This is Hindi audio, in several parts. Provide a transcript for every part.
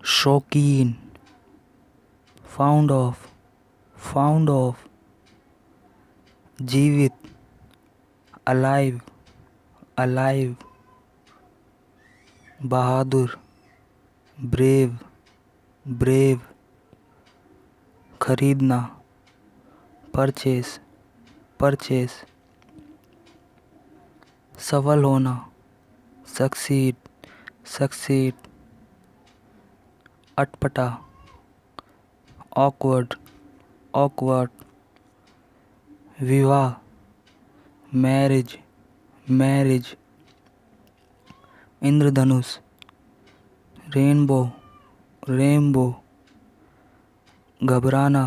शौकीन, फाउंड ऑफ, जीवित, अलाइव, अलाइव, बहादुर, ब्रेव, ब्रेव, खरीदना, परचेस, परचेस, सफल होना, सक्सीड, सक्सीड, अटपटा, ऑकवर्ड, ऑकवर्ड, विवाह, मैरिज, मैरिज, इंद्रधनुष, रेनबो, रेनबो, घबराना,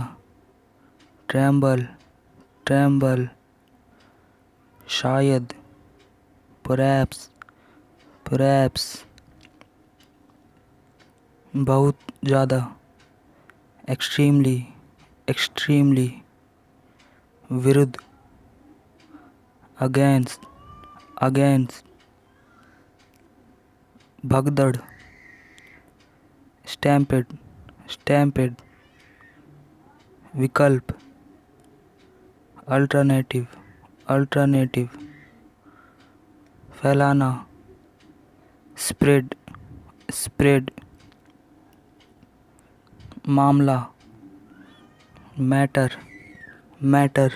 ट्रैम्बल, ट्रैम्बल, शायद, परहैप्स, परहैप्स, बहुत ज़्यादा, एक्सट्रीमली, एक्सट्रीमली, विरुद्ध, अगेंस्ट, अगेंस्ट, भगदड़, स्टैम्पेड, स्टैम्पेड, विकल्प, अल्टरनेटिव, अल्टरनेटिव, फैलाना, स्प्रेड, स्प्रेड, मामला, मैटर, मैटर,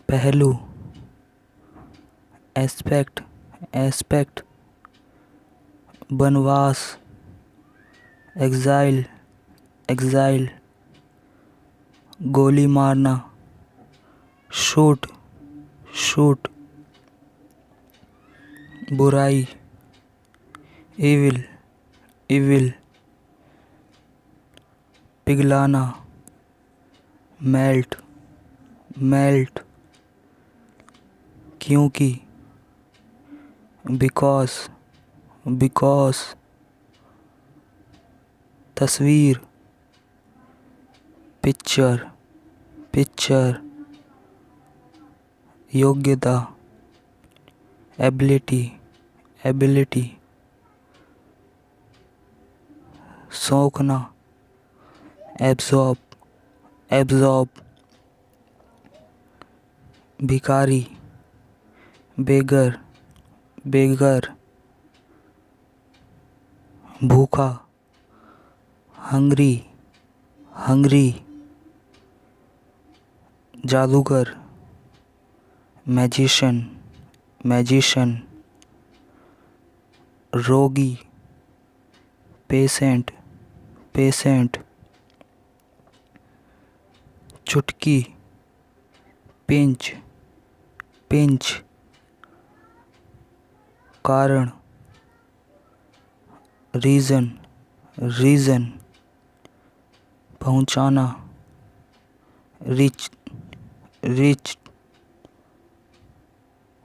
पहलू, एस्पेक्ट, एस्पेक्ट, बनवास, एग्जाइल, एग्जाइल, गोली मारना, शूट, शूट, बुराई, इविल, इविल, पिघलाना, मेल्ट, मेल्ट, क्योंकि, बिकॉज, बिकॉज, तस्वीर, पिक्चर, पिक्चर, योग्यता, एबिलिटी, एबिलिटी, सोखना, एब्जॉर्ब, एब्जॉर्ब, भिखारी, बेगर, बेगर, भूखा, हंग्री, हंग्री, जादूगर, मैजिशियन, मैजिशियन, रोगी, पेशेंट, पेशेंट, चुटकी, पिंच, पिंच, कारण, रीजन, रीजन, पहुंचाना, रिच, रिच,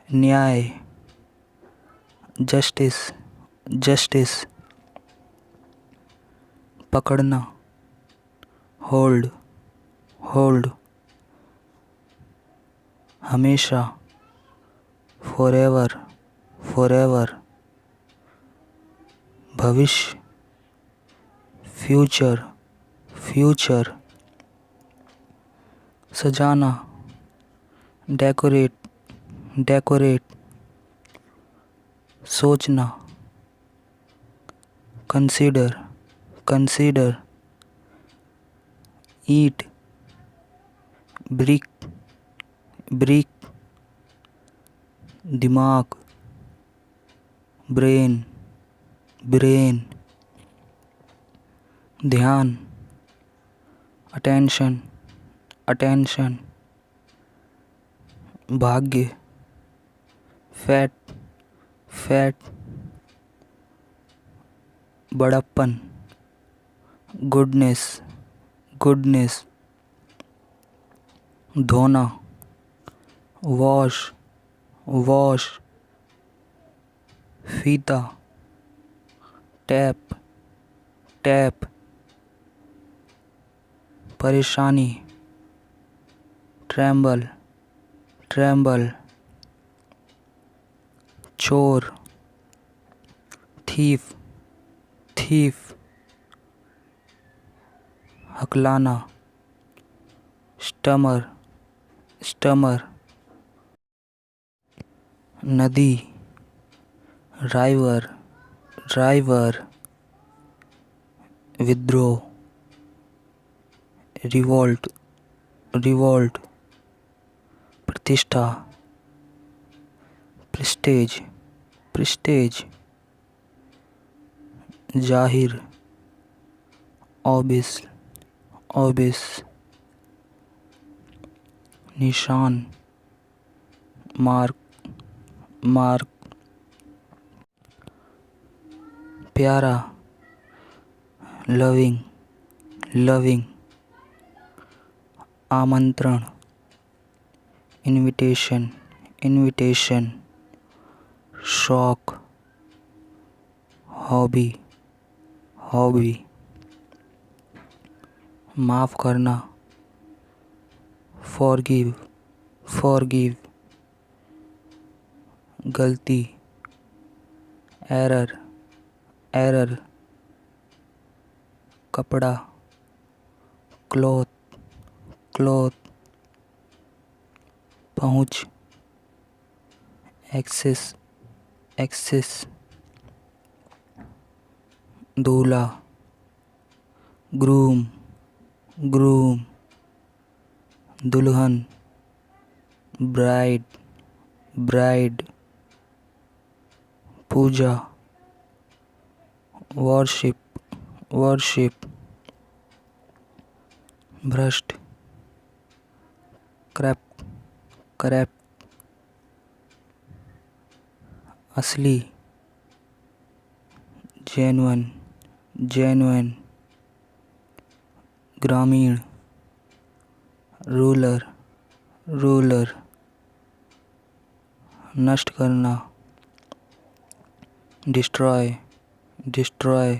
न्याय, जस्टिस, जस्टिस, पकड़ना, होल्ड, होल्ड, हमेशा, फॉरएवर, फॉरएवर, भविष्य, फ्यूचर, फ्यूचर, सजाना, डेकोरेट, डेकोरेट, सोचना, कंसीडर, कंसीडर, ईट, ब्रिक, ब्रिक, दिमाग, ब्रेन, ब्रेन, ध्यान, अटेंशन, अटेंशन, भाग्य, फैट, फैट, बड़प्पन, गुडनेस, गुडनेस, धोना, वॉश, वॉश, फीता, टैप, टैप, परेशानी, ट्रैम्बल, ट्रैम्बल, चोर, थीफ, थीफ, हकलाना, स्टमर, स्टमर, नदी, राइवर, राइवर, विद्रोह, रिवोल्ट, रिवोल्ट, प्रतिष्ठा, प्रेस्टेज, प्रेस्टेज, जाहिर, ऑबिस, ऑबिस, निशान, मार्क, मार्क, प्यारा, लविंग, लविंग, आमंत्रण, इनविटेशन, इनविटेशन, शौक, हॉबी, हॉबी, माफ़ करना, फॉरगिव, फॉरगिव, गलती, एरर, एरर, कपड़ा, क्लॉथ, क्लॉथ, पहुँच, एक्सेस, एक्सेस, दूल्हा, ग्रूम, ग्रूम, दुल्हन, ब्राइड, ब्राइड, पूजा, वर्शिप, वर्शिप, भ्रष्ट, क्रैप, क्रैप, असली, जेन्युइन, जेन्युइन, ग्रामीण, रूलर, रूलर, नष्ट करना, डिस्ट्रॉय, डिस्ट्रॉय,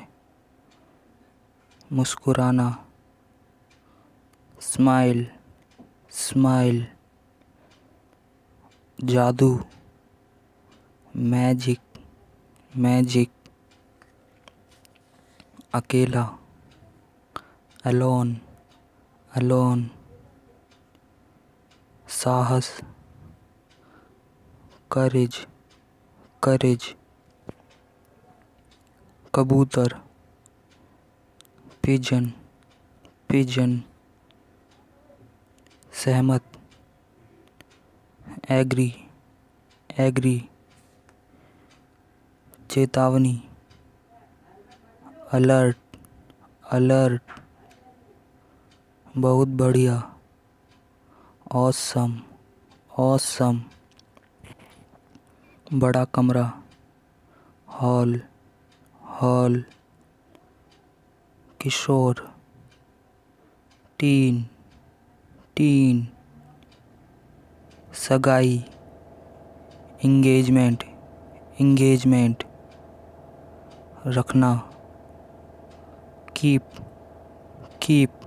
मुस्कुराना, स्माइल, स्माइल, जादू, मैजिक, मैजिक, अकेला, अलोन, अलोन, साहस, करेज, करेज, कबूतर, पिजन, पिजन, सहमत, एग्री, एग्री, चेतावनी, अलर्ट, अलर्ट, बहुत बढ़िया, ऑसम, ऑसम, बड़ा कमरा, हॉल, हॉल, किशोर, टीन, टीन, सगाई, इंगेजमेंट, इंगेजमेंट, रखना, कीप, कीप,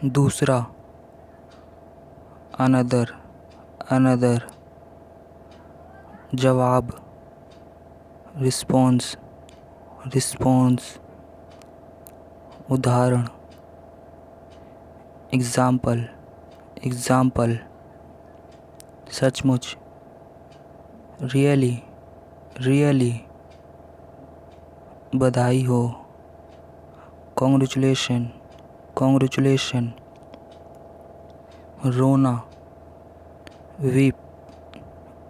दूसरा, अनदर, अनदर, जवाब, रिस्पॉन्स, रिस्पॉन्स, उदाहरण, एग्जाम्पल, एग्जाम्पल, सचमुच, रियली, रियली, बधाई हो, कॉन्ग्रेचुलेशन, कॉन्ग्रेचुलेशन, रोना, वीप,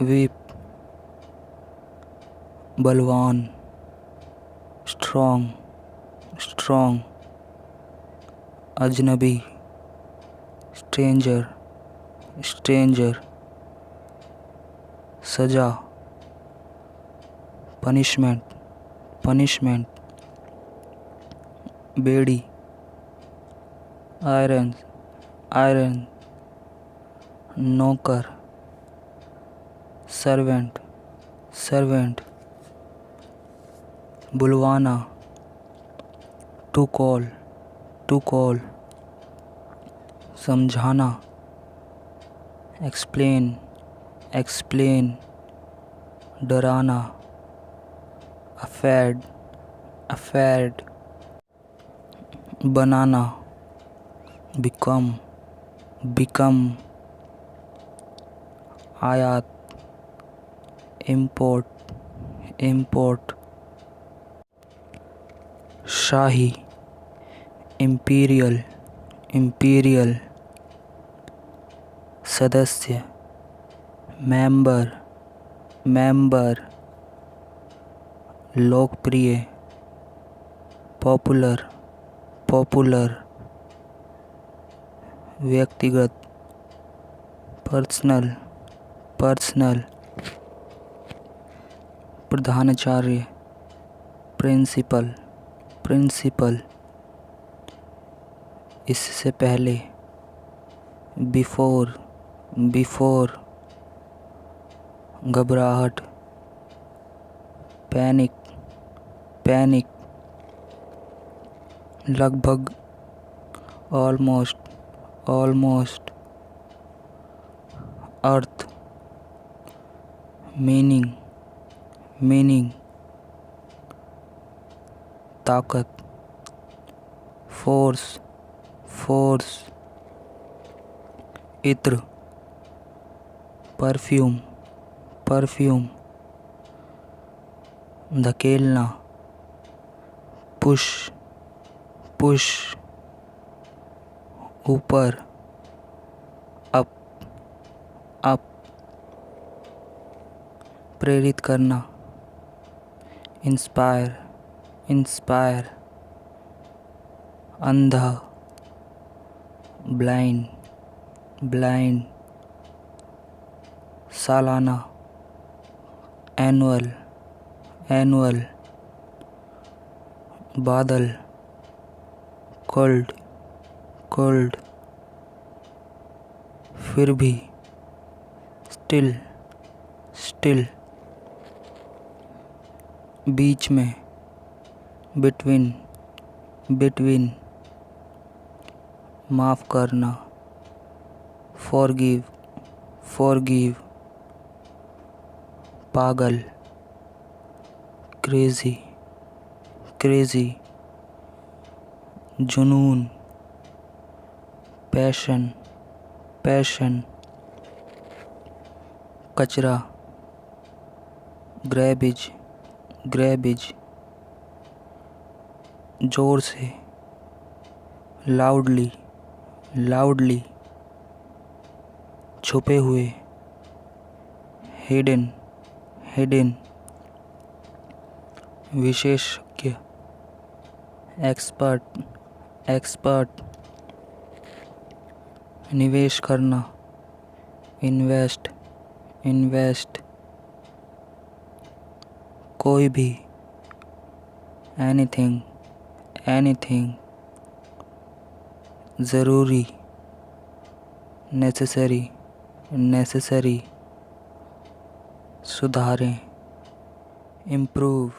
वीप, बलवान, स्ट्रॉन्ग, स्ट्रॉन्ग, अजनबी, स्ट्रेंजर, स्ट्रेंजर, सजा, पनिशमेंट, पनिशमेंट, बेड़ी, आयरन, आयरन, नौकर, servant, servant, बुलवाना, to call, to call, समझाना, एक्सप्लेन, एक्सप्लेन, डराना, अफेड, अफेड, banana, become, आयात, import, शाही, imperial, सदस्य, member, लोकप्रिय, popular, व्यक्तिगत, personal, प्रधानाचार्य, principal, इससे पहले, before, घबराहट, panic, लगभग, almost, अर्थ, मीनिंग, ताकत, फोर्स, इत्र, परफ्यूम, धकेलना, पुश, ऊपर, अप, प्रेरित करना, इंस्पायर, अंधा, ब्लाइंड, सालाना, एनुअल, बादल, कोल्ड, फिर भी, स्टिल, बीच में, बिटवीन, माफ करना, फॉरगिव, पागल, क्रेजी, जुनून, पैशन, कचरा, ग्रैबेज, जोर से, लाउडली, छुपे हुए, हिडन, विशेषज्ञ, एक्सपर्ट, निवेश करना, इन्वेस्ट, कोई भी, एनीथिंग, ज़रूरी, नेसेसरी, सुधारें, इम्प्रूव